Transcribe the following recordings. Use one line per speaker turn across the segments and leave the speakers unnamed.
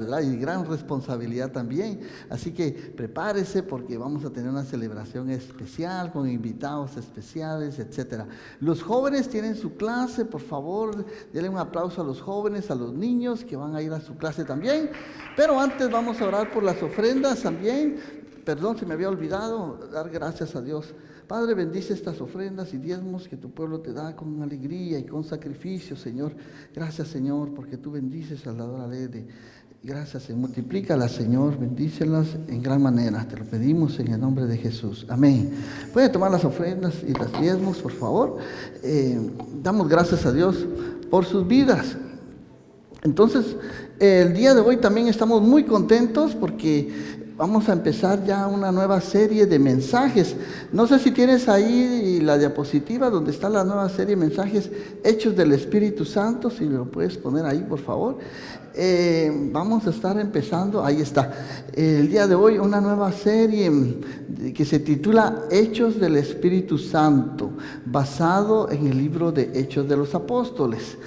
¿verdad? Y gran responsabilidad también. Así que prepárese porque vamos a tener una celebración especial con invitados especiales, etcétera. Los jóvenes tienen su clase, por favor, denle un aplauso a los jóvenes, a los niños que van a ir a su clase también. Pero antes vamos a orar por las ofrendas también. Perdón, se me había olvidado dar gracias a Dios. Padre, bendice estas ofrendas y diezmos que tu pueblo te da con alegría y con sacrificio, Señor. Gracias, Señor, porque tú bendices a la hora de... Gracias, Señor. Multiplícalas, Señor. Bendícelas en gran manera. Te lo pedimos en el nombre de Jesús. Amén. Puede tomar las ofrendas y las diezmos, por favor. Damos gracias a Dios por sus vidas. Entonces, el día de hoy también estamos muy contentos porque vamos a empezar ya una nueva serie de mensajes. No sé si tienes ahí la diapositiva donde está la nueva serie de mensajes Hechos del Espíritu Santo, si me lo puedes poner ahí, por favor. Vamos a estar empezando, ahí está, el día de hoy una nueva serie que se titula Hechos del Espíritu Santo, basado en el libro de Hechos de los Apóstoles.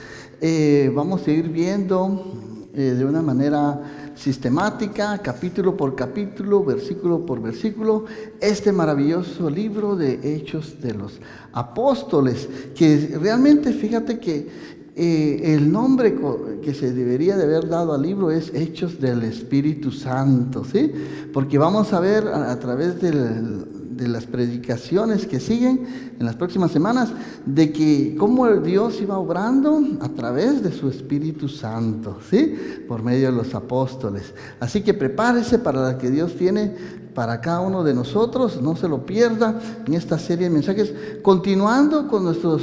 Vamos a ir viendo de una manera sistemática, capítulo por capítulo, versículo por versículo, este maravilloso libro de Hechos de los Apóstoles, que realmente fíjate que el nombre que se debería de haber dado al libro es Hechos del Espíritu Santo, ¿sí? Porque vamos a ver a través de las predicaciones que siguen en las próximas semanas, de que cómo Dios iba obrando a través de su Espíritu Santo, ¿sí? Por medio de los apóstoles. Así que prepárese para lo que Dios tiene para cada uno de nosotros, no se lo pierda en esta serie de mensajes, continuando con nuestras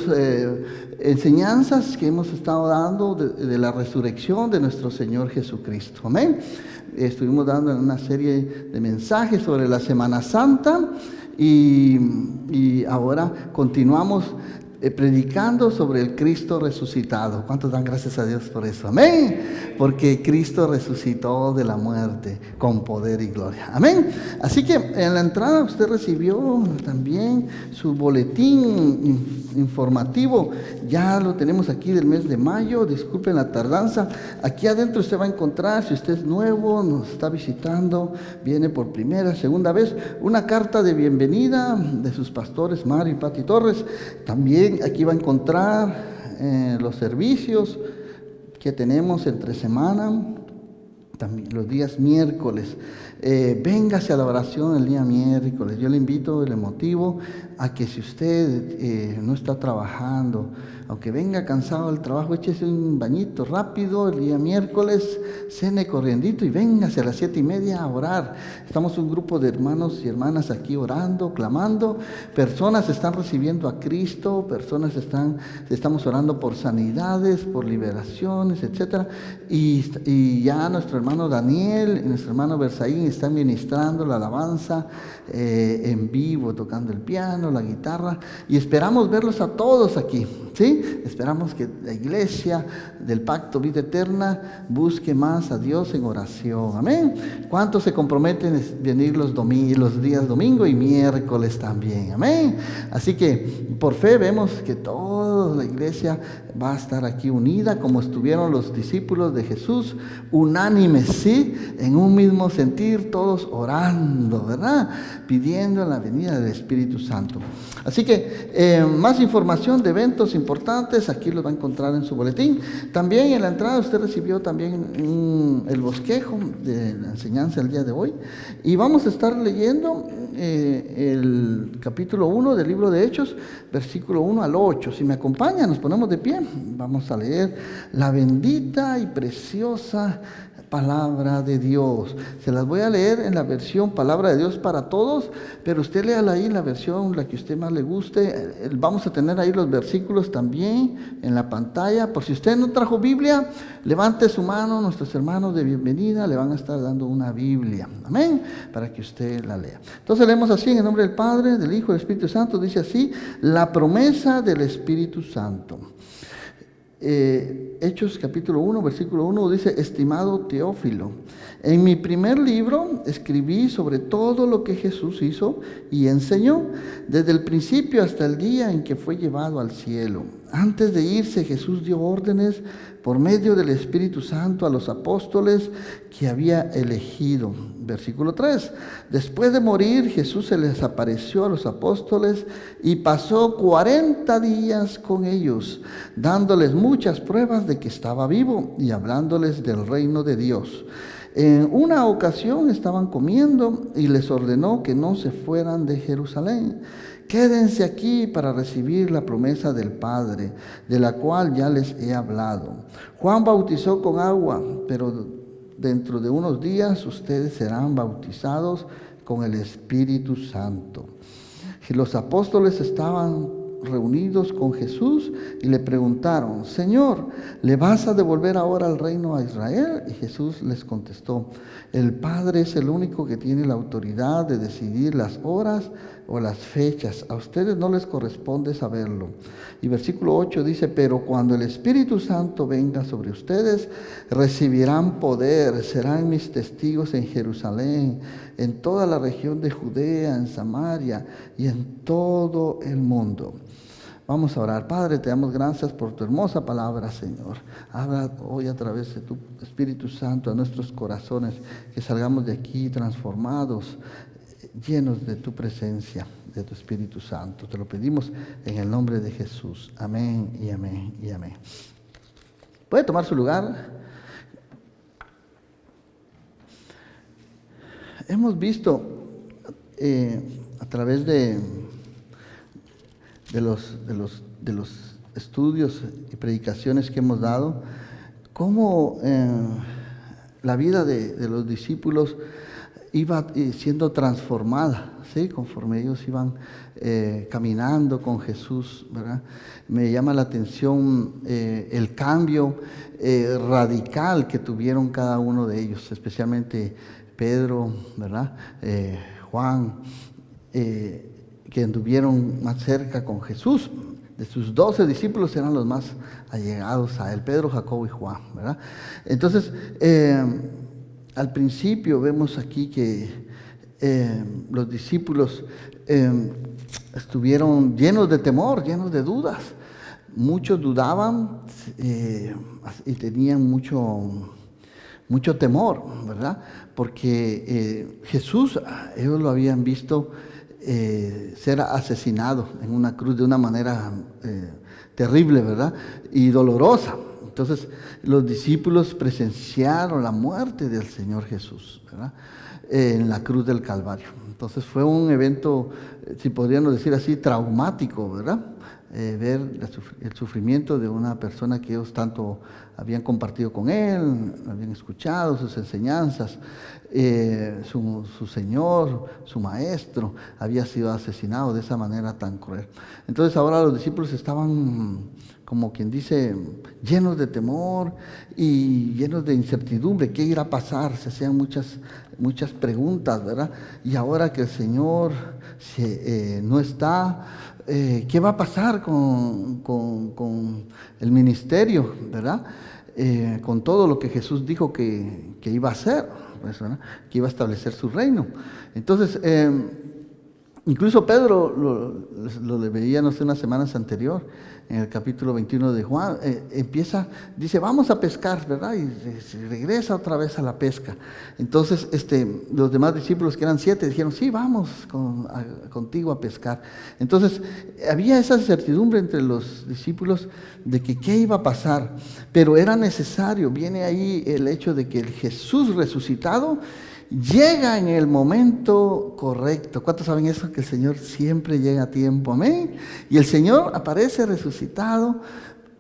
enseñanzas que hemos estado dando de la resurrección de nuestro Señor Jesucristo. Amén. Estuvimos dando una serie de mensajes sobre la Semana Santa y ahora continuamos predicando sobre el Cristo resucitado. ¿Cuántos dan gracias a Dios por eso? Amén. Porque Cristo resucitó de la muerte con poder y gloria. Amén. Así que en la entrada usted recibió también su boletín informativo. Ya lo tenemos aquí del mes de mayo. Disculpen la tardanza. Aquí adentro usted va a encontrar, si usted es nuevo, nos está visitando, viene por primera, segunda vez, una carta de bienvenida de sus pastores Mario y Pati Torres. También aquí va a encontrar los servicios que tenemos entre semana, también los días miércoles. Véngase a la oración el día miércoles. Yo le invito, le motivo a que si usted no está trabajando, aunque venga cansado del trabajo, échese un bañito rápido el día miércoles, cene corriendito y véngase a las 7:30 a orar. Estamos un grupo de hermanos y hermanas aquí orando, clamando. Personas están recibiendo a Cristo, estamos orando por sanidades, por liberaciones, etcétera. Y ya nuestro hermano Daniel y nuestro hermano Bersaín están ministrando la alabanza en vivo, tocando el piano, la guitarra, y esperamos verlos a todos aquí, ¿sí? Esperamos que la iglesia del Pacto Vida Eterna busque más a Dios en oración. Amén. ¿Cuántos se comprometen a venir los días domingo y miércoles también? Amén. Así que por fe vemos que toda la iglesia va a estar aquí unida, como estuvieron los discípulos de Jesús, unánimes, ¿sí? En un mismo sentir, todos orando, ¿verdad? Pidiendo la venida del Espíritu Santo. Así que más información de eventos importantes, aquí los va a encontrar en su boletín. También en la entrada usted recibió también el bosquejo de la enseñanza del día de hoy. Y vamos a estar leyendo el capítulo 1 del libro de Hechos, versículo 1 al 8. Si me acompañan, nos ponemos de pie. Vamos a leer la bendita y preciosa palabra de Dios. Se las voy a leer en la versión Palabra de Dios para Todos, pero usted léala ahí en la versión, la que a usted más le guste. Vamos a tener ahí los versículos también en la pantalla. Por si usted no trajo Biblia, levante su mano, nuestros hermanos de bienvenida le van a estar dando una Biblia. Amén, para que usted la lea. Entonces leemos así, en el nombre del Padre, del Hijo y del Espíritu Santo. Dice así, la promesa del Espíritu Santo. Hechos capítulo 1, versículo 1 dice: estimado Teófilo, en mi primer libro escribí sobre todo lo que Jesús hizo y enseñó desde el principio hasta el día en que fue llevado al cielo, Antes de irse, Jesús dio órdenes por medio del Espíritu Santo a los apóstoles que había elegido. Versículo 3. Después de morir, Jesús se les apareció a los apóstoles y pasó 40 días con ellos, dándoles muchas pruebas de que estaba vivo y hablándoles del reino de Dios. En una ocasión estaban comiendo y les ordenó que no se fueran de Jerusalén. Quédense aquí para recibir la promesa del Padre, de la cual ya les he hablado. Juan bautizó con agua, pero dentro de unos días ustedes serán bautizados con el Espíritu Santo. Y los apóstoles estaban reunidos con Jesús y le preguntaron: Señor, ¿le vas a devolver ahora el reino a Israel? Y Jesús les contestó: el Padre es el único que tiene la autoridad de decidir las horas o las fechas. A ustedes no les corresponde saberlo. Y versículo 8 dice: pero cuando el Espíritu Santo venga sobre ustedes, recibirán poder, serán mis testigos en Jerusalén, en toda la región de Judea, en Samaria y en todo el mundo. Vamos a orar. Padre, te damos gracias por tu hermosa palabra, Señor. Habla hoy a través de tu Espíritu Santo a nuestros corazones, que salgamos de aquí transformados, llenos de tu presencia, de tu Espíritu Santo. Te lo pedimos en el nombre de Jesús. Amén y amén y amén. ¿Puede tomar su lugar? Hemos visto a través de los estudios y predicaciones que hemos dado, cómo la vida de los discípulos iba siendo transformada, ¿sí? Conforme ellos iban caminando con Jesús, ¿verdad? Me llama la atención el cambio radical que tuvieron cada uno de ellos, especialmente Pedro, ¿verdad? Juan, que anduvieron más cerca con Jesús. De sus 12 discípulos eran los más allegados a él: Pedro, Jacobo y Juan, ¿verdad? Entonces, al principio vemos aquí que los discípulos estuvieron llenos de temor, llenos de dudas. Muchos dudaban y tenían mucho temor, ¿verdad? Porque Jesús, ellos lo habían visto ser asesinado en una cruz de una manera terrible, ¿verdad? Y dolorosa. Entonces, los discípulos presenciaron la muerte del Señor Jesús, ¿verdad? En la cruz del Calvario. Entonces, fue un evento, si podríamos decir así, traumático, ¿verdad? Ver el sufrimiento de una persona que ellos tanto habían compartido con él, habían escuchado sus enseñanzas, su Señor, su Maestro, había sido asesinado de esa manera tan cruel. Entonces ahora los discípulos estaban, como quien dice, llenos de temor y llenos de incertidumbre. ¿Qué irá a pasar? Se hacían muchas preguntas, ¿verdad? Y ahora que el Señor no está, ¿qué va a pasar con el ministerio, ¿verdad? Con todo lo que Jesús dijo que iba a hacer, ¿verdad? Que iba a establecer su reino. Entonces, incluso Pedro, lo veíamos unas semanas anterior, en el capítulo 21 de Juan, dice: vamos a pescar, ¿verdad? Y regresa otra vez a la pesca. Entonces, los demás discípulos, que eran 7, dijeron: sí, vamos contigo a pescar. Entonces, había esa incertidumbre entre los discípulos de que qué iba a pasar, pero era necesario. Viene ahí el hecho de que el Jesús resucitado llega en el momento correcto. ¿Cuántos saben eso? Que el Señor siempre llega a tiempo. Amén. Y el Señor aparece resucitado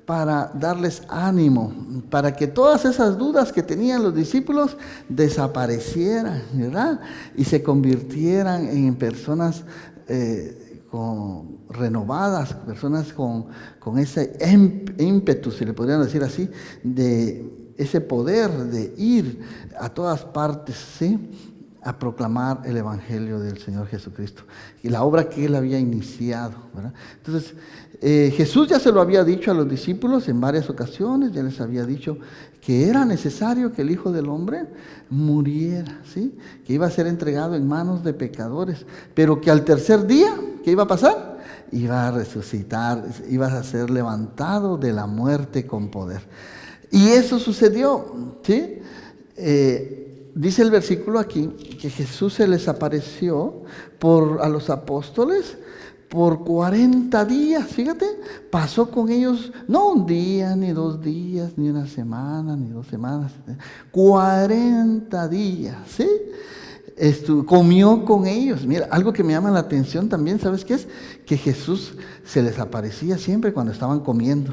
para darles ánimo, para que todas esas dudas que tenían los discípulos desaparecieran, ¿verdad? Y se convirtieran en personas renovadas, personas con ese ímpetu, si le podrían decir así, de ese poder de ir a todas partes, ¿sí?, a proclamar el Evangelio del Señor Jesucristo y la obra que Él había iniciado, ¿verdad? Entonces, Jesús ya se lo había dicho a los discípulos en varias ocasiones, ya les había dicho que era necesario que el Hijo del Hombre muriera, ¿sí?, que iba a ser entregado en manos de pecadores, pero que al tercer día, ¿qué iba a pasar? iba a resucitar, iba a ser levantado de la muerte con poder. Y eso sucedió, ¿sí? Dice el versículo aquí que Jesús se les apareció a los apóstoles por 40 días, fíjate, pasó con ellos, no un día, ni 2 días, ni una semana, ni 2 semanas, 40 días, ¿sí? Comió con ellos. Mira, algo que me llama la atención también, ¿sabes qué es? Que Jesús se les aparecía siempre cuando estaban comiendo.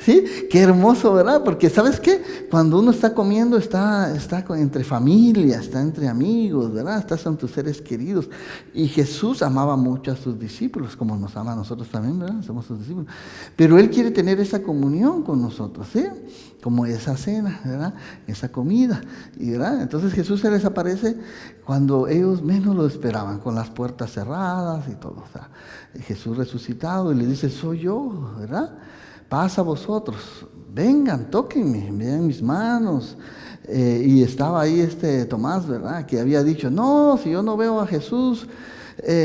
¿Sí? Qué hermoso, ¿verdad? Porque ¿sabes qué? Cuando uno está comiendo, está entre familia, está entre amigos, ¿verdad? Estás con tus seres queridos. Y Jesús amaba mucho a sus discípulos, como nos ama a nosotros también, ¿verdad? Somos sus discípulos. Pero Él quiere tener esa comunión con nosotros, ¿sí? Como esa cena, ¿verdad? Esa comida, ¿verdad? Entonces Jesús se les aparece cuando ellos menos lo esperaban, con las puertas cerradas y todo. O sea, Jesús resucitado y le dice, soy yo, ¿verdad? Pasa vosotros, vengan, tóquenme, vean mis manos. Y estaba ahí Tomás, ¿verdad? Que había dicho, no, si yo no veo a Jesús,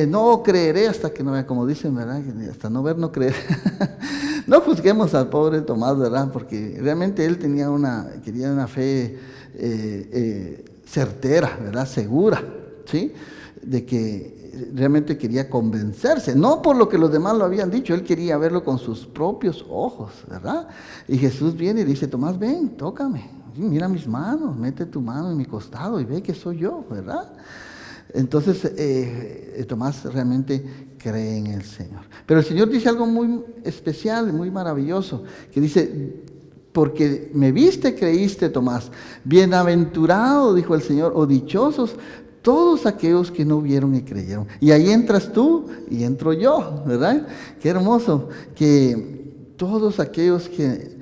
no creeré hasta que no vea, como dicen, ¿verdad? Hasta no ver, no creer. No juzguemos al pobre Tomás, ¿verdad? Porque realmente él quería una fe certera, ¿verdad? Segura, ¿sí? De que realmente quería convencerse, no por lo que los demás lo habían dicho, él quería verlo con sus propios ojos, ¿verdad? Y Jesús viene y dice, Tomás, ven, tócame, mira mis manos, mete tu mano en mi costado y ve que soy yo, ¿verdad? Entonces Tomás realmente cree en el Señor. Pero el Señor dice algo muy especial, muy maravilloso, que dice, porque me viste, creíste, Tomás. Bienaventurado, dijo el Señor, o dichosos todos aquellos que no vieron y creyeron. Y ahí entras tú y entro yo, ¿verdad? Qué hermoso que todos aquellos que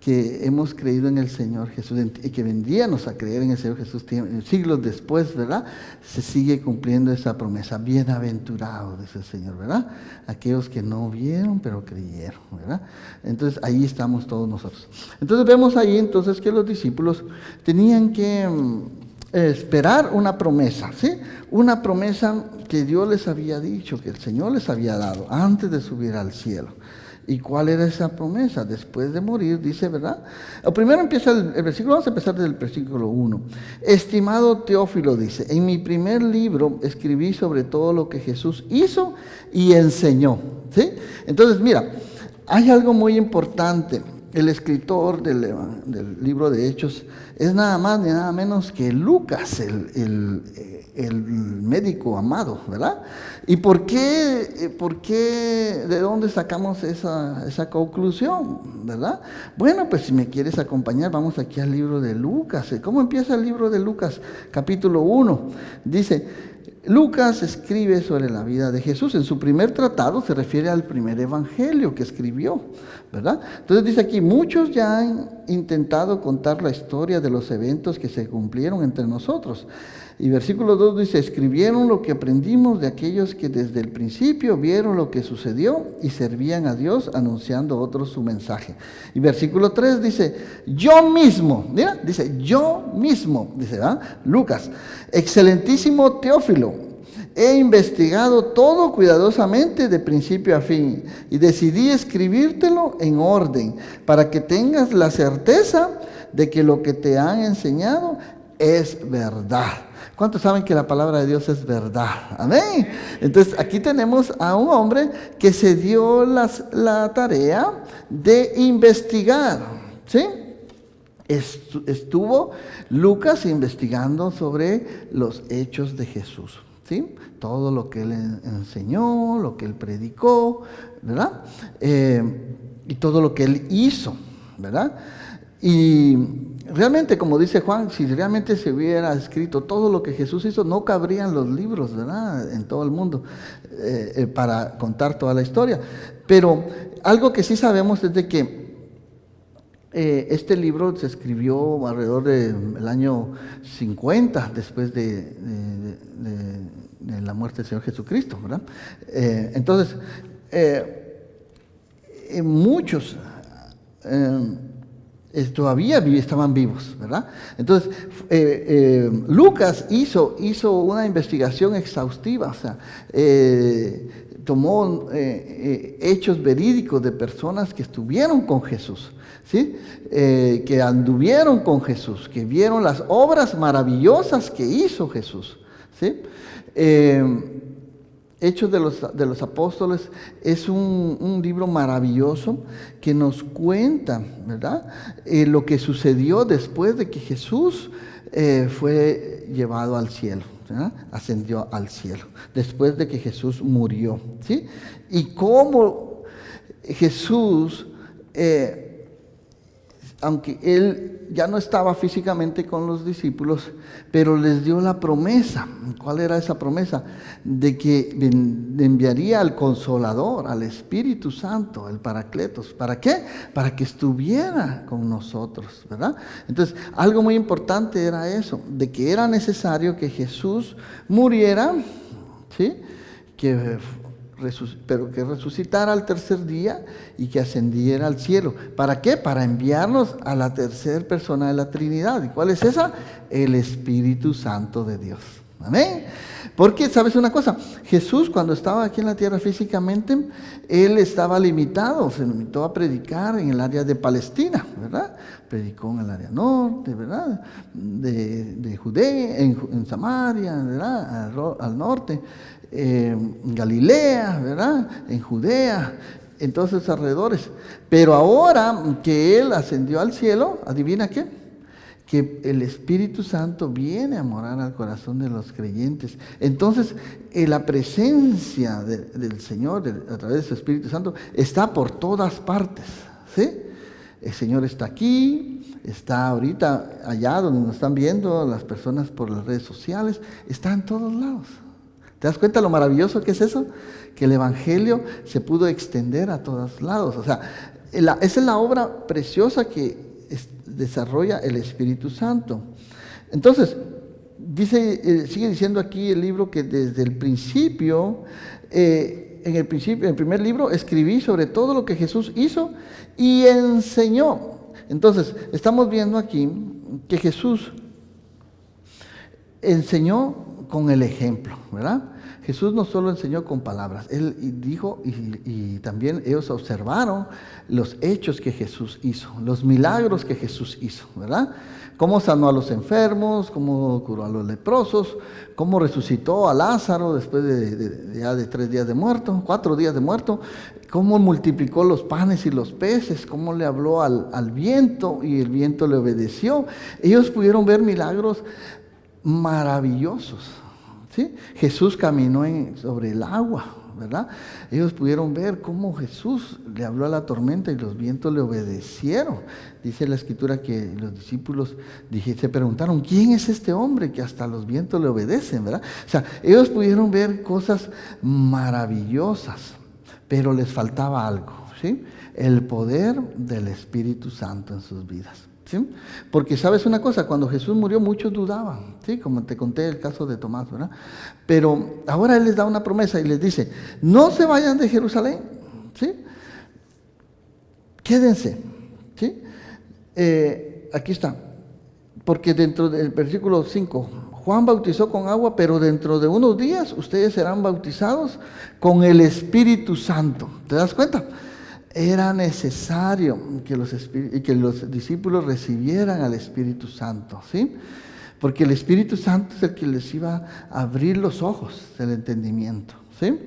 hemos creído en el Señor Jesús y que vendríamos a creer en el Señor Jesús siglos después, ¿verdad? Se sigue cumpliendo esa promesa. Bienaventurado, dice el Señor, ¿verdad? Aquellos que no vieron pero creyeron, ¿verdad? Entonces ahí estamos todos nosotros. Entonces vemos ahí entonces que los discípulos tenían que esperar una promesa, ¿sí? Una promesa que Dios les había dicho, que el Señor les había dado antes de subir al cielo. ¿Y cuál era esa promesa? Después de morir, dice, ¿verdad? Primero empieza el versículo, vamos a empezar desde el versículo 1. Estimado Teófilo, dice, en mi primer libro escribí sobre todo lo que Jesús hizo y enseñó, ¿sí? Entonces, mira, hay algo muy importante. El escritor del libro de Hechos es nada más ni nada menos que Lucas, el médico amado, ¿verdad? ¿Y por qué, de dónde sacamos esa conclusión, verdad? Bueno, pues si me quieres acompañar, vamos aquí al libro de Lucas. ¿Cómo empieza el libro de Lucas? Capítulo 1. Dice, Lucas escribe sobre la vida de Jesús. En su primer tratado se refiere al primer evangelio que escribió, ¿verdad? Entonces dice aquí, muchos ya han intentado contar la historia de los eventos que se cumplieron entre nosotros. Y versículo 2 dice, escribieron lo que aprendimos de aquellos que desde el principio vieron lo que sucedió y servían a Dios anunciando a otros su mensaje. Y versículo 3 dice, yo mismo, mira, dice, ¿verdad? Lucas, excelentísimo Teófilo, he investigado todo cuidadosamente de principio a fin y decidí escribírtelo en orden para que tengas la certeza de que lo que te han enseñado es verdad. ¿Cuántos saben que la palabra de Dios es verdad? Amén. Entonces aquí tenemos a un hombre que se dio la tarea de investigar, ¿sí? Estuvo Lucas investigando sobre los hechos de Jesús, ¿sí? Todo lo que él enseñó, lo que él predicó, ¿verdad? Y todo lo que él hizo, ¿verdad? Y realmente, como dice Juan, si realmente se hubiera escrito todo lo que Jesús hizo, no cabrían los libros, ¿verdad? En todo el mundo para contar toda la historia. Pero algo que sí sabemos es de que este libro se escribió alrededor del año 50 después de la muerte del Señor Jesucristo, ¿verdad? Entonces, muchos todavía estaban vivos, ¿verdad? Entonces, Lucas hizo una investigación exhaustiva, o sea, tomó hechos verídicos de personas que estuvieron con Jesús, ¿sí? Que anduvieron con Jesús, que vieron las obras maravillosas que hizo Jesús, ¿sí? Hechos de los Apóstoles es un libro maravilloso que nos cuenta, ¿verdad? Lo que sucedió después de que Jesús fue llevado al cielo, ¿verdad? Ascendió al cielo, después de que Jesús murió, ¿sí? Y cómo Jesús, aunque Él ya no estaba físicamente con los discípulos, pero les dio la promesa. ¿Cuál era esa promesa? De que enviaría al Consolador, al Espíritu Santo, el Paracletos. ¿Para qué? Para que estuviera con nosotros, ¿verdad? Entonces, algo muy importante era eso, de que era necesario que Jesús muriera, ¿sí? Pero que resucitara al tercer día y que ascendiera al cielo. ¿Para qué? Para enviarnos a la tercera persona de la Trinidad. ¿Y cuál es esa? El Espíritu Santo de Dios. Amén. Porque, ¿sabes una cosa? Jesús, cuando estaba aquí en la tierra físicamente, Él estaba limitado, se limitó a predicar en el área de Palestina, ¿verdad? Predicó en el área norte, ¿verdad? De Judea, en Samaria, ¿verdad? Al norte. En Galilea, ¿verdad? En Judea, en todos esos alrededores. Pero ahora que Él ascendió al cielo, ¿adivina qué? Que el Espíritu Santo viene a morar al corazón de los creyentes. Entonces, la presencia del Señor a través de su Espíritu Santo está por todas partes, ¿sí? El Señor está aquí, está ahorita allá donde nos están viendo las personas por las redes sociales, está en todos lados. ¿Te das cuenta lo maravilloso que es eso? Que el Evangelio se pudo extender a todos lados. O sea, esa es la obra preciosa que desarrolla el Espíritu Santo. Entonces, sigue diciendo aquí el libro que desde el principio, en el primer libro, escribí sobre todo lo que Jesús hizo y enseñó. Entonces, estamos viendo aquí que Jesús enseñó con el ejemplo, ¿verdad? Jesús no solo enseñó con palabras, Él dijo y también ellos observaron los hechos que Jesús hizo, los milagros que Jesús hizo, ¿verdad? Cómo sanó a los enfermos, cómo curó a los leprosos, cómo resucitó a Lázaro después de 3 días de muerto, 4 días de muerto, cómo multiplicó los panes y los peces, cómo le habló al viento y el viento le obedeció. Ellos pudieron ver milagros maravillosos, ¿sí? Jesús caminó sobre el agua, ¿verdad? Ellos pudieron ver cómo Jesús le habló a la tormenta y los vientos le obedecieron. Dice la Escritura que los discípulos se preguntaron, ¿quién es este hombre que hasta los vientos le obedecen, ¿verdad? O sea, ellos pudieron ver cosas maravillosas, pero les faltaba algo, ¿sí? El poder del Espíritu Santo en sus vidas. ¿Sí? Porque sabes una cosa, cuando Jesús murió muchos dudaban, ¿sí? Como te conté el caso de Tomás, ¿verdad? Pero ahora Él les da una promesa y les dice, no se vayan de Jerusalén, ¿sí? Quédense, ¿sí? Aquí está, porque dentro del versículo 5, Juan bautizó con agua, pero dentro de unos días ustedes serán bautizados con el Espíritu Santo. ¿Te das cuenta? Era necesario que los discípulos recibieran al Espíritu Santo, ¿sí? Porque el Espíritu Santo es el que les iba a abrir los ojos del entendimiento, ¿sí?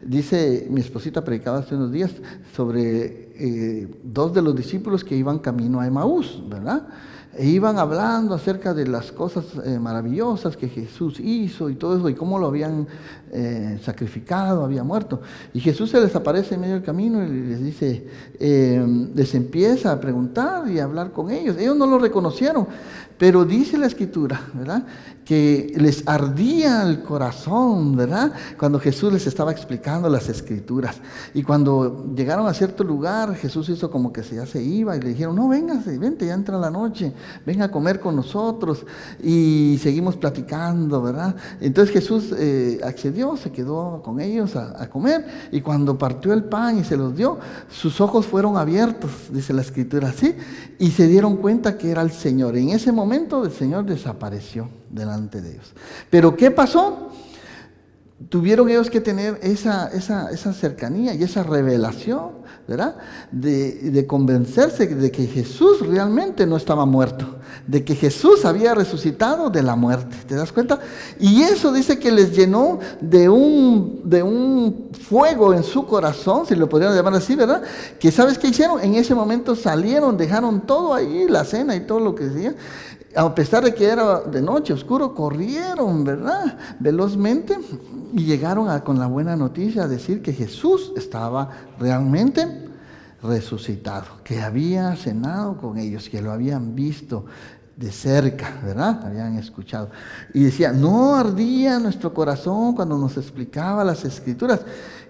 Dice, mi esposita predicaba hace unos días sobre 2 de los discípulos que iban camino a Emaús, ¿verdad? E iban hablando acerca de las cosas maravillosas que Jesús hizo y todo eso, y cómo lo habían sacrificado, había muerto. Y Jesús se les aparece en medio del camino y les dice, les empieza a preguntar y a hablar con ellos. Ellos no lo reconocieron, pero dice la Escritura, ¿verdad?, que les ardía el corazón, ¿verdad?, cuando Jesús les estaba explicando las Escrituras. Y cuando llegaron a cierto lugar, Jesús hizo como que ya se iba y le dijeron, no, véngase, vente, ya entra la noche, venga a comer con nosotros. Y seguimos platicando, ¿verdad? Entonces Jesús accedió, se quedó con ellos a comer, y cuando partió el pan y se los dio, sus ojos fueron abiertos, dice la Escritura, ¿sí? Y se dieron cuenta que era el Señor. En ese momento el Señor desapareció delante de ellos. Pero ¿qué pasó? tuvieron ellos que tener esa cercanía y esa revelación, ¿verdad? De convencerse de que Jesús realmente no estaba muerto, de que Jesús había resucitado de la muerte. ¿Te das cuenta? Y eso dice que les llenó de un fuego en su corazón, si lo podrían llamar así, ¿verdad? Que ¿sabes qué hicieron? En ese momento salieron, dejaron todo ahí, la cena y todo lo que decían. A pesar de que era de noche, oscuro, corrieron, ¿verdad? Velozmente y llegaron con la buena noticia a decir que Jesús estaba realmente resucitado, que había cenado con ellos, que lo habían visto de cerca, ¿verdad? Habían escuchado. Y decía, no ardía nuestro corazón cuando nos explicaba las Escrituras.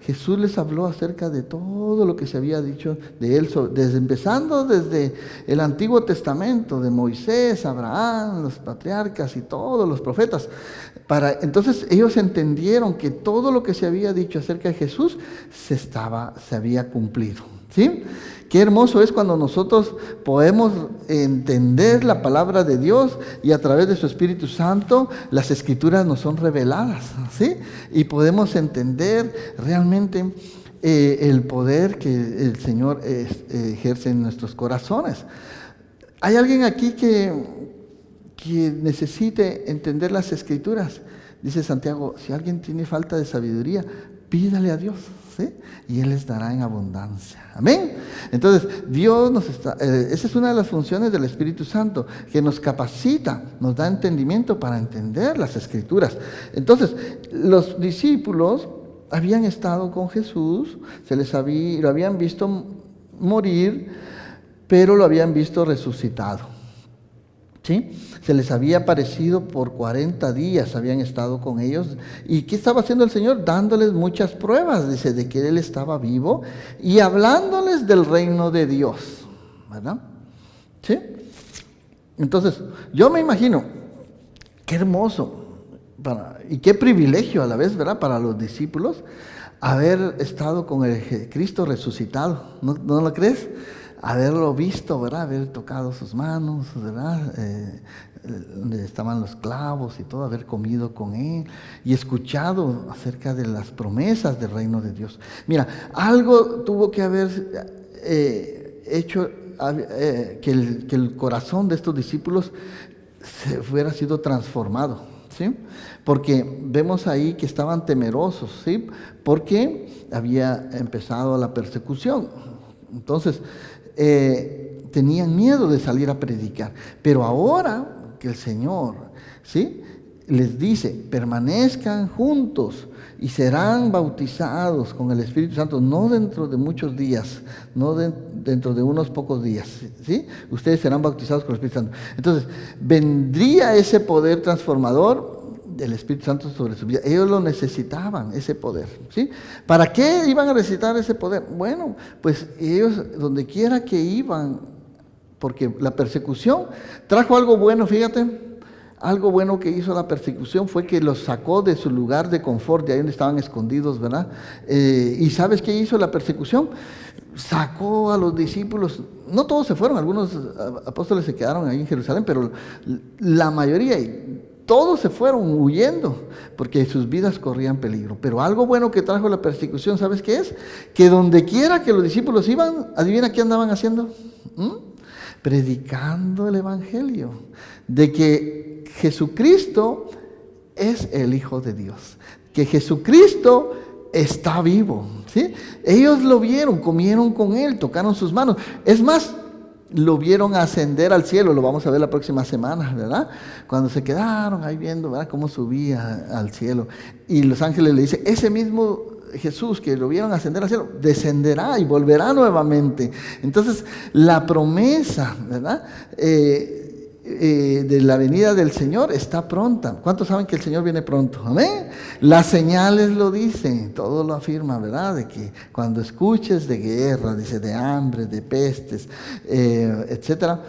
Jesús les habló acerca de todo lo que se había dicho de él, empezando desde el Antiguo Testamento, de Moisés, Abraham, los patriarcas y todos los profetas. Entonces ellos entendieron que todo lo que se había dicho acerca de Jesús se había cumplido. ¿Sí? Qué hermoso es cuando nosotros podemos entender la palabra de Dios y a través de su Espíritu Santo las Escrituras nos son reveladas, ¿sí? Y podemos entender realmente el poder que el Señor ejerce en nuestros corazones. ¿Hay alguien aquí que necesite entender las Escrituras? Dice Santiago, si alguien tiene falta de sabiduría, pídale a Dios, ¿sí? Y Él les dará en abundancia. Amén. Entonces, Dios esa es una de las funciones del Espíritu Santo, que nos capacita, nos da entendimiento para entender las Escrituras. Entonces, los discípulos habían estado con Jesús, lo habían visto morir, pero lo habían visto resucitado. ¿Sí? Se les había aparecido por 40 días, habían estado con ellos. ¿Y qué estaba haciendo el Señor? Dándoles muchas pruebas, dice, de que Él estaba vivo y hablándoles del reino de Dios, ¿verdad? ¿Sí? Entonces, yo me imagino, qué hermoso y qué privilegio a la vez, ¿verdad? Para los discípulos, haber estado con el Cristo resucitado, ¿no lo crees? Haberlo visto, ¿verdad? Haber tocado sus manos, ¿verdad? Donde estaban los clavos y todo, haber comido con Él y escuchado acerca de las promesas del reino de Dios. Mira, algo tuvo que haber hecho que el corazón de estos discípulos hubiera sido transformado, ¿sí? Porque vemos ahí que estaban temerosos, ¿sí? Porque había empezado la persecución. Entonces, tenían miedo de salir a predicar. Pero ahora que el Señor, ¿sí?, les dice, permanezcan juntos y serán bautizados con el Espíritu Santo, no dentro de muchos días, no dentro de unos pocos días, ¿sí? Ustedes serán bautizados con el Espíritu Santo. Entonces, vendría ese poder transformador del Espíritu Santo sobre su vida. Ellos lo necesitaban, ese poder, ¿sí? ¿Para qué iban a necesitar ese poder? Bueno, pues ellos, donde quiera que iban, porque la persecución trajo algo bueno, fíjate. Algo bueno que hizo la persecución fue que los sacó de su lugar de confort, de ahí donde estaban escondidos, ¿verdad? ¿Y sabes qué hizo la persecución? Sacó a los discípulos, no todos se fueron, algunos apóstoles se quedaron ahí en Jerusalén, pero la mayoría, todos se fueron huyendo, porque sus vidas corrían peligro. Pero algo bueno que trajo la persecución, ¿sabes qué es? Que donde quiera que los discípulos iban, adivina qué andaban haciendo. Predicando el Evangelio, de que Jesucristo es el Hijo de Dios, que Jesucristo está vivo, ¿sí? Ellos lo vieron, comieron con Él, tocaron sus manos. Es más, lo vieron ascender al cielo, lo vamos a ver la próxima semana, ¿verdad? Cuando se quedaron ahí viendo, ¿verdad?, cómo subía al cielo. Y los ángeles le dicen, ese mismo Jesús que lo vieron ascender al cielo, descenderá y volverá nuevamente. Entonces, la promesa, ¿verdad?, de la venida del Señor está pronta. ¿Cuántos saben que el Señor viene pronto? Amén. Las señales lo dicen, todo lo afirma, ¿verdad? De que cuando escuches de guerra, dice, de hambre, de pestes, etcétera,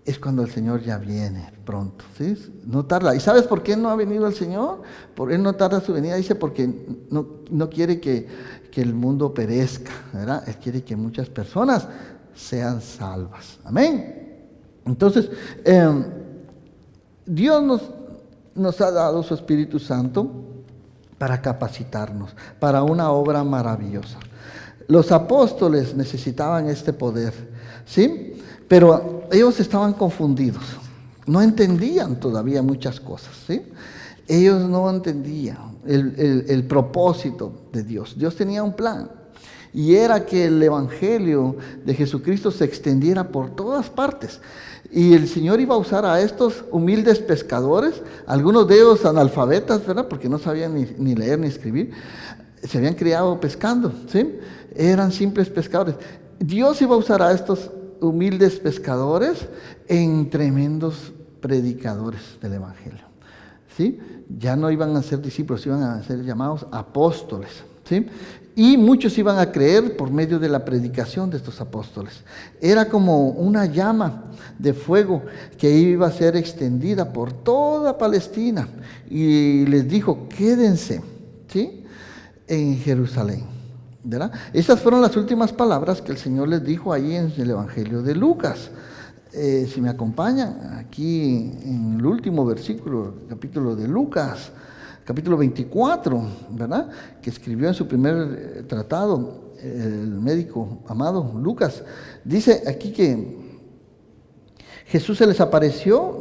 es cuando el Señor ya viene pronto, ¿sí? No tarda. ¿Y sabes por qué no ha venido el Señor? Por Él no tarda su venida, dice, porque no quiere que el mundo perezca, ¿verdad? Él quiere que muchas personas sean salvas. Amén. Entonces, Dios nos ha dado su Espíritu Santo para capacitarnos, para una obra maravillosa. Los apóstoles necesitaban este poder, ¿sí? Pero ellos estaban confundidos, no entendían todavía muchas cosas, ¿sí? Ellos no entendían el propósito de Dios. Dios tenía un plan y era que el evangelio de Jesucristo se extendiera por todas partes. Y el Señor iba a usar a estos humildes pescadores, algunos de ellos analfabetas, ¿verdad? Porque no sabían ni leer ni escribir, se habían criado pescando, ¿sí? Eran simples pescadores. Dios iba a usar a estos humildes pescadores en tremendos predicadores del evangelio, ¿sí? Ya no iban a ser discípulos, iban a ser llamados apóstoles, ¿sí? Y muchos iban a creer por medio de la predicación de estos apóstoles. Era como una llama de fuego que iba a ser extendida por toda Palestina. Y les dijo, quédense, ¿sí?, en Jerusalén, ¿verdad? Esas fueron las últimas palabras que el Señor les dijo ahí en el Evangelio de Lucas. Si me acompañan, aquí en el último versículo, capítulo de Lucas, capítulo 24, ¿verdad?, que escribió en su primer tratado el médico amado Lucas, dice aquí que Jesús se les apareció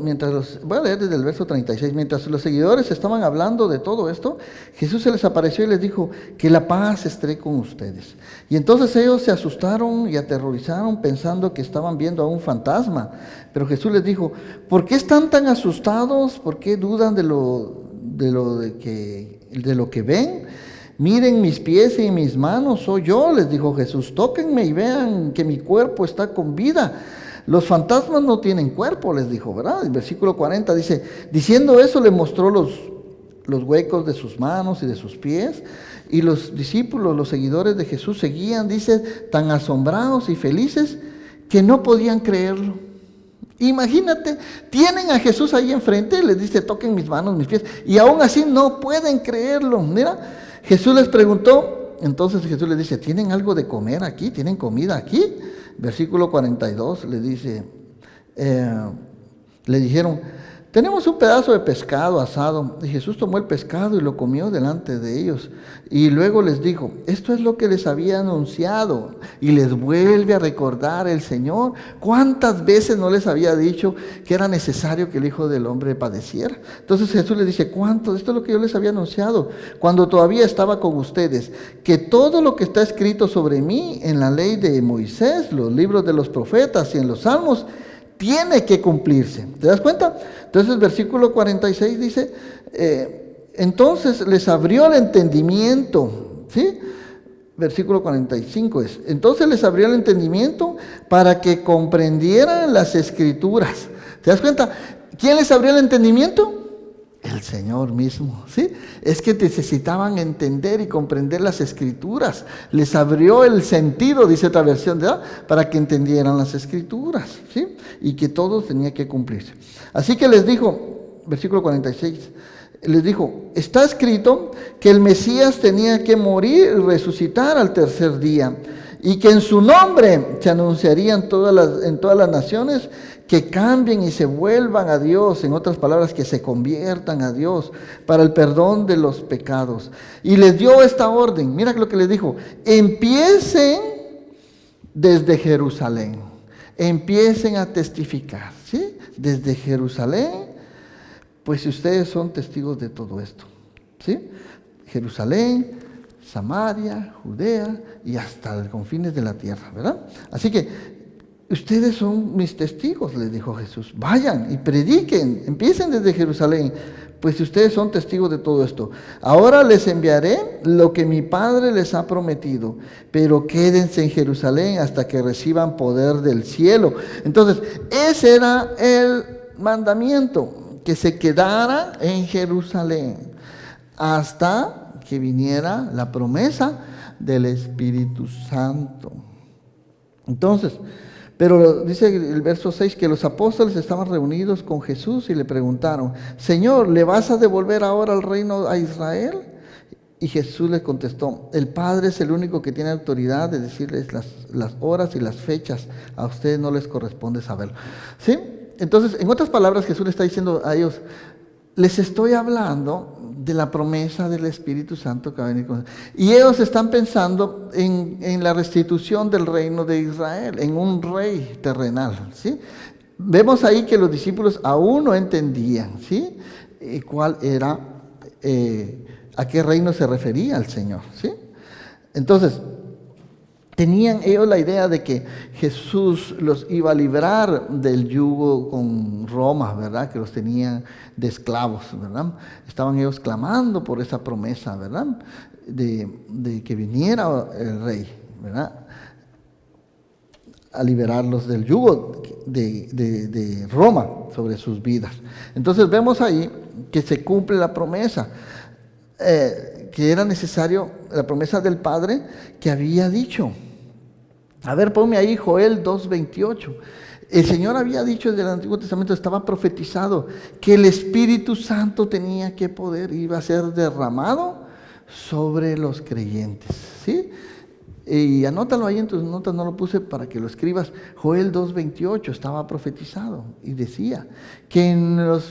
voy a leer desde el verso 36, mientras los seguidores estaban hablando de todo esto, Jesús se les apareció y les dijo, que la paz esté con ustedes. Y entonces ellos se asustaron y aterrorizaron pensando que estaban viendo a un fantasma. Pero Jesús les dijo, ¿por qué están tan asustados? ¿Por qué dudan de lo que ven? Miren mis pies y mis manos, soy yo, les dijo Jesús. Tóquenme y vean que mi cuerpo está con vida. Los fantasmas no tienen cuerpo, les dijo, ¿verdad? El versículo 40 dice, diciendo eso le mostró los huecos de sus manos y de sus pies. Y los discípulos, los seguidores de Jesús seguían, dice, tan asombrados y felices que no podían creerlo. Imagínate, tienen a Jesús ahí enfrente, les dice, toquen mis manos, mis pies, y aún así no pueden creerlo. Mira, Jesús les preguntó, entonces Jesús les dice, ¿tienen algo de comer aquí? ¿Tienen comida aquí? Versículo 42 le dice, le dijeron, tenemos un pedazo de pescado asado. Y Jesús tomó el pescado y lo comió delante de ellos. Y luego les dijo, esto es lo que les había anunciado. Y les vuelve a recordar el Señor cuántas veces no les había dicho que era necesario que el Hijo del Hombre padeciera. Entonces Jesús les dice, ¿cuánto? Esto es lo que yo les había anunciado cuando todavía estaba con ustedes. Que todo lo que está escrito sobre mí en la ley de Moisés, los libros de los profetas y en los salmos, tiene que cumplirse. ¿Te das cuenta? Entonces el versículo 46 dice, entonces les abrió el entendimiento, ¿sí? Versículo 45 es, entonces les abrió el entendimiento para que comprendieran las escrituras. ¿Te das cuenta? ¿Quién les abrió el entendimiento? El Señor mismo, ¿sí? Es que necesitaban entender y comprender las escrituras. Les abrió el sentido, dice otra versión, ¿verdad?, para que entendieran las escrituras, ¿sí? Y que todo tenía que cumplirse. Así que les dijo, versículo 46, les dijo, está escrito que el Mesías tenía que morir y resucitar al tercer día, y que en su nombre se anunciarían en todas las naciones que cambien y se vuelvan a Dios, en otras palabras, que se conviertan a Dios para el perdón de los pecados. Y les dio esta orden, mira lo que les dijo, empiecen desde Jerusalén, empiecen a testificar, ¿sí? Desde Jerusalén, pues si ustedes son testigos de todo esto, ¿sí? Jerusalén, Samaria, Judea y hasta los confines de la tierra, ¿verdad? Así que ustedes son mis testigos, les dijo Jesús. Vayan y prediquen, empiecen desde Jerusalén, pues si ustedes son testigos de todo esto. Ahora les enviaré lo que mi Padre les ha prometido, pero quédense en Jerusalén hasta que reciban poder del cielo. Entonces, ese era el mandamiento, que se quedara en Jerusalén hasta que viniera la promesa del Espíritu Santo. Entonces, pero dice el verso 6 que los apóstoles estaban reunidos con Jesús y le preguntaron, Señor, ¿le vas a devolver ahora el reino a Israel? Y Jesús les contestó, el Padre es el único que tiene autoridad de decirles las horas y las fechas, a ustedes no les corresponde saberlo. ¿Sí? Entonces, en otras palabras, Jesús le está diciendo a ellos, les estoy hablando de la promesa del Espíritu Santo que va a venir con... Y ellos están pensando en la restitución del reino de Israel, en un rey terrenal, ¿sí? Vemos ahí que los discípulos aún no entendían, ¿sí? Cuál era, a qué reino se refería el Señor, ¿sí? Entonces, tenían ellos la idea de que Jesús los iba a librar del yugo con Roma, ¿verdad? Que los tenían de esclavos, ¿verdad? Estaban ellos clamando por esa promesa, ¿verdad? De que viniera el rey, ¿verdad? A liberarlos del yugo de Roma sobre sus vidas. Entonces vemos ahí que se cumple la promesa, que era necesario, la promesa del Padre que había dicho. A ver, ponme ahí Joel 2:28. El Señor había dicho desde el Antiguo Testamento, estaba profetizado, que el Espíritu Santo tenía que poder, iba a ser derramado sobre los creyentes, ¿sí? Y anótalo ahí en tus notas, no lo puse para que lo escribas. Joel 2:28 estaba profetizado y decía que en los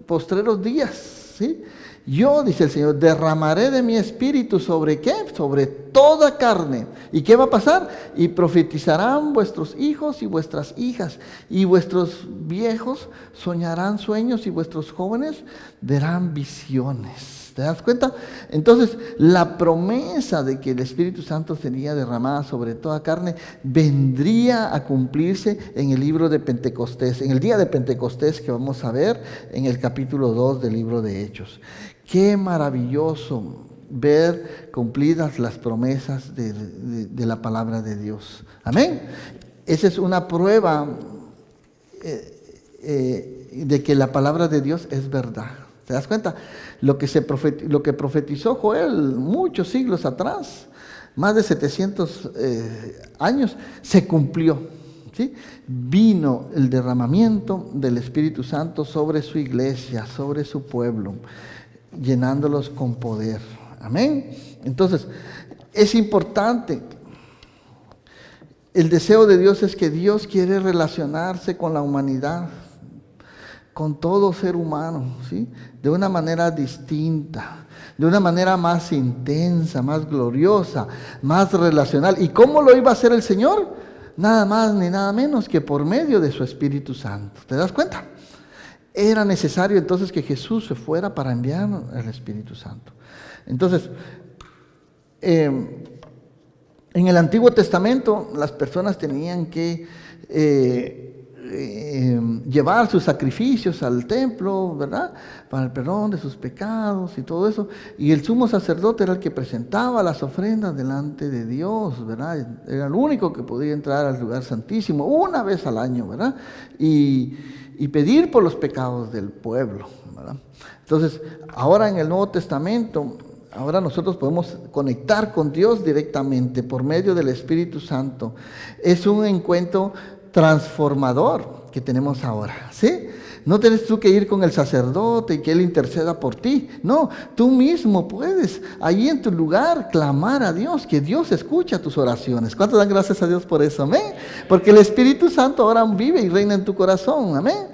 postreros días, ¿sí? Yo, dice el Señor, derramaré de mi espíritu ¿sobre qué? Sobre toda carne. ¿Y qué va a pasar? Y profetizarán vuestros hijos y vuestras hijas, y vuestros viejos soñarán sueños, y vuestros jóvenes verán visiones. ¿Te das cuenta? Entonces, la promesa de que el Espíritu Santo sería derramada sobre toda carne vendría a cumplirse en el libro de Pentecostés, en el día de Pentecostés que vamos a ver en el capítulo 2 del libro de Hechos. Qué maravilloso ver cumplidas las promesas de la palabra de Dios. Amén. Esa es una prueba de que la palabra de Dios es verdad. ¿Te das cuenta? Lo que profetizó Joel muchos siglos atrás, más de 700 años, se cumplió, ¿sí? Vino el derramamiento del Espíritu Santo sobre su iglesia, sobre su pueblo, llenándolos con poder. Amén. Entonces, es importante. El deseo de Dios es que Dios quiere relacionarse con la humanidad, con todo ser humano, ¿sí? De una manera distinta, de una manera más intensa, más gloriosa, más relacional. ¿Y cómo lo iba a hacer el Señor? Nada más ni nada menos que por medio de su Espíritu Santo. ¿Te das cuenta? Era necesario entonces que Jesús se fuera para enviar el Espíritu Santo. Entonces, en el Antiguo Testamento las personas tenían que llevar sus sacrificios al templo, ¿verdad? Para el perdón de sus pecados y todo eso. Y el sumo sacerdote era el que presentaba las ofrendas delante de Dios, ¿verdad? Era el único que podía entrar al lugar santísimo una vez al año, ¿verdad? Y pedir por los pecados del pueblo, ¿verdad? Entonces, ahora en el Nuevo Testamento, ahora nosotros podemos conectar con Dios directamente por medio del Espíritu Santo. Es un encuentro transformador que tenemos ahora, ¿sí? No tienes tú que ir con el sacerdote y que él interceda por ti. No, tú mismo puedes allí en tu lugar clamar a Dios, que Dios escucha tus oraciones. ¿Cuántos dan gracias a Dios por eso? Amén. Porque el Espíritu Santo ahora vive y reina en tu corazón. Amén.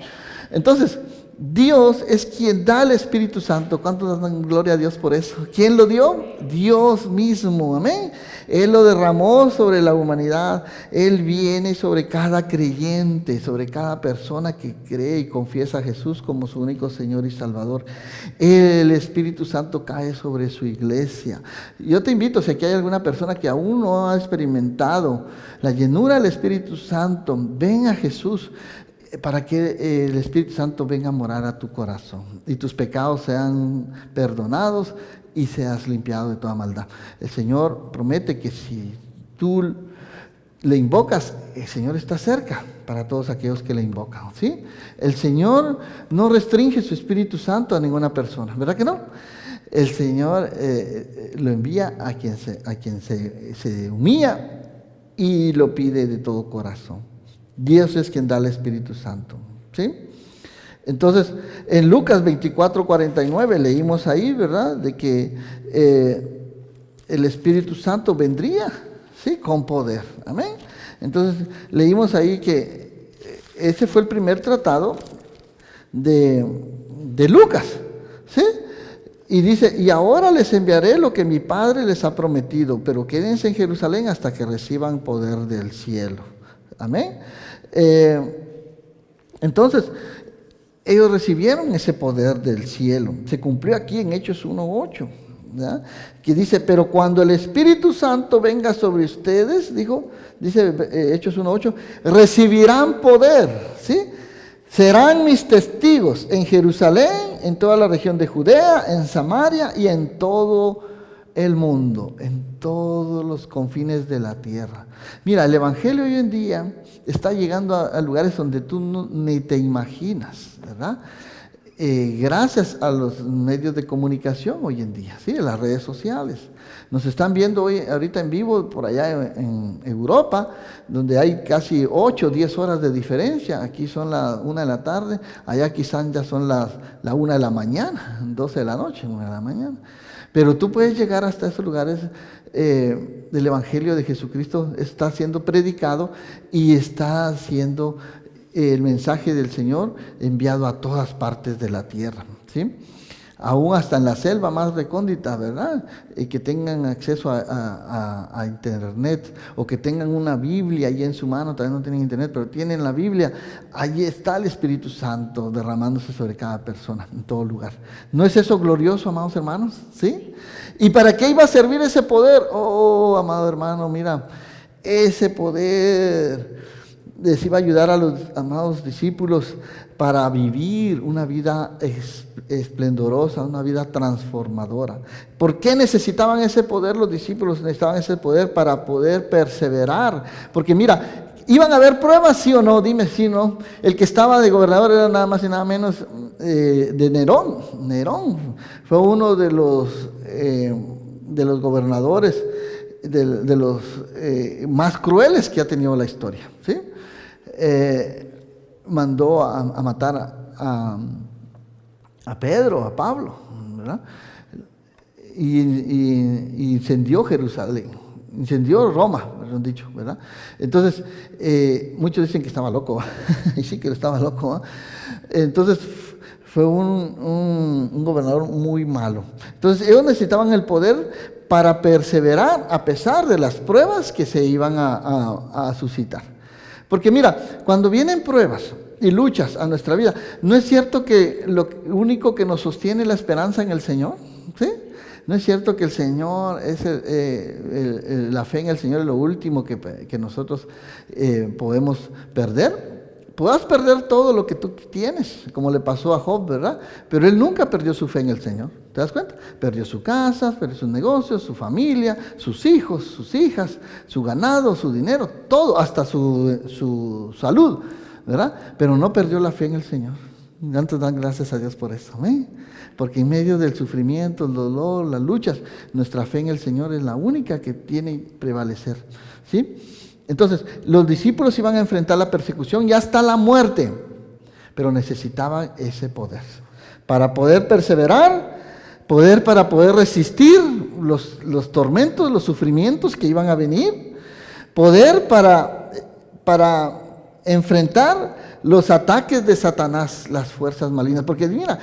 Entonces, Dios es quien da el Espíritu Santo. ¿Cuántos dan gloria a Dios por eso? ¿Quién lo dio? Dios mismo. Amén. Él lo derramó sobre la humanidad. Él viene sobre cada creyente, sobre cada persona que cree y confiesa a Jesús como su único Señor y Salvador. El Espíritu Santo cae sobre su iglesia. Yo te invito, si aquí hay alguna persona que aún no ha experimentado la llenura del Espíritu Santo, ven a Jesús, para que el Espíritu Santo venga a morar a tu corazón y tus pecados sean perdonados y seas limpiado de toda maldad. El Señor promete que si tú le invocas, el Señor está cerca para todos aquellos que le invocan, ¿sí? El Señor no restringe su Espíritu Santo a ninguna persona, ¿verdad que no? El Señor lo envía a quien se humilla y lo pide de todo corazón. Dios es quien da el Espíritu Santo, ¿sí? Entonces, en Lucas 24:49 leímos ahí, ¿verdad? De que el Espíritu Santo vendría, ¿sí? Con poder, amén. Entonces, leímos ahí que ese fue el primer tratado de Lucas, Y dice, y ahora les enviaré lo que mi Padre les ha prometido, pero quédense en Jerusalén hasta que reciban poder del cielo. Amén. Entonces, ellos recibieron ese poder del cielo. Se cumplió aquí en Hechos 1:8, ¿ya? Que dice, pero cuando el Espíritu Santo venga sobre ustedes, dice Hechos 1:8, recibirán poder, ¿sí? Serán mis testigos en Jerusalén, en toda la región de Judea, en Samaria y en todo el mundo, en todos los confines de la tierra. Mira, el Evangelio hoy en día está llegando a lugares donde tú ni te imaginas, ¿verdad? Gracias a los medios de comunicación hoy en día, ¿sí? Las redes sociales. Nos están viendo ahorita en vivo por allá en Europa, donde hay casi 8 o 10 horas de diferencia. Aquí son las 1 de la tarde, allá quizás ya son la 1 de la mañana, 12 de la noche, 1 de la mañana. Pero tú puedes llegar hasta esos lugares. El Evangelio de Jesucristo está siendo predicado y está siendo el mensaje del Señor enviado a todas partes de la tierra, ¿sí? Aún hasta en la selva más recóndita, ¿verdad? Que tengan acceso a internet, o que tengan una Biblia ahí en su mano. También no tienen internet, pero tienen la Biblia. Allí está el Espíritu Santo derramándose sobre cada persona, en todo lugar. ¿No es eso glorioso, amados hermanos? ¿Sí? ¿Y para qué iba a servir ese poder? Oh, amado hermano, mira, ese poder les iba a ayudar a los amados discípulos para vivir una vida esplendorosa, una vida transformadora. ¿Por qué necesitaban ese poder los discípulos? Necesitaban ese poder para poder perseverar. Porque mira, ¿iban a haber pruebas, sí o no? Dime sí o no. El que estaba de gobernador era nada más y nada menos de Nerón. Nerón fue uno de los gobernadores, de los más crueles que ha tenido la historia, ¿sí? Mandó a matar a Pedro, a Pablo, ¿verdad? Y incendió Jerusalén, incendió Roma, mejor dicho, ¿verdad? Entonces, muchos dicen que estaba loco, y sí que estaba loco, ¿verdad? Entonces, fue un gobernador muy malo. Entonces, ellos necesitaban el poder para perseverar a pesar de las pruebas que se iban a suscitar. Porque mira, cuando vienen pruebas y luchas a nuestra vida, ¿no es cierto que lo único que nos sostiene es la esperanza en el Señor? ¿Sí? ¿No es cierto que el Señor es la fe en el Señor es lo último que nosotros podemos perder? Podrás perder todo lo que tú tienes, como le pasó a Job, ¿verdad? Pero él nunca perdió su fe en el Señor. ¿Te das cuenta? Perdió su casa, perdió sus negocios, su familia, sus hijos, sus hijas, su ganado, su dinero, todo, hasta su salud, ¿verdad? Pero no perdió la fe en el Señor. Antes dan gracias a Dios por eso, ¿eh? Porque en medio del sufrimiento, el dolor, las luchas, nuestra fe en el Señor es la única que tiene que prevalecer, ¿sí? Entonces, los discípulos iban a enfrentar la persecución y hasta la muerte, pero necesitaban ese poder para poder perseverar, para poder resistir los tormentos, los sufrimientos que iban a venir, poder para enfrentar los ataques de Satanás, las fuerzas malignas. Porque mira,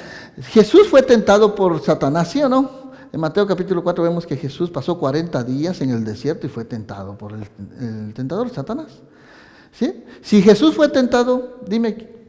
Jesús fue tentado por Satanás, ¿sí o no? En Mateo capítulo 4 vemos que Jesús pasó 40 días en el desierto y fue tentado por el tentador, Satanás. ¿Sí? Si Jesús fue tentado, dime,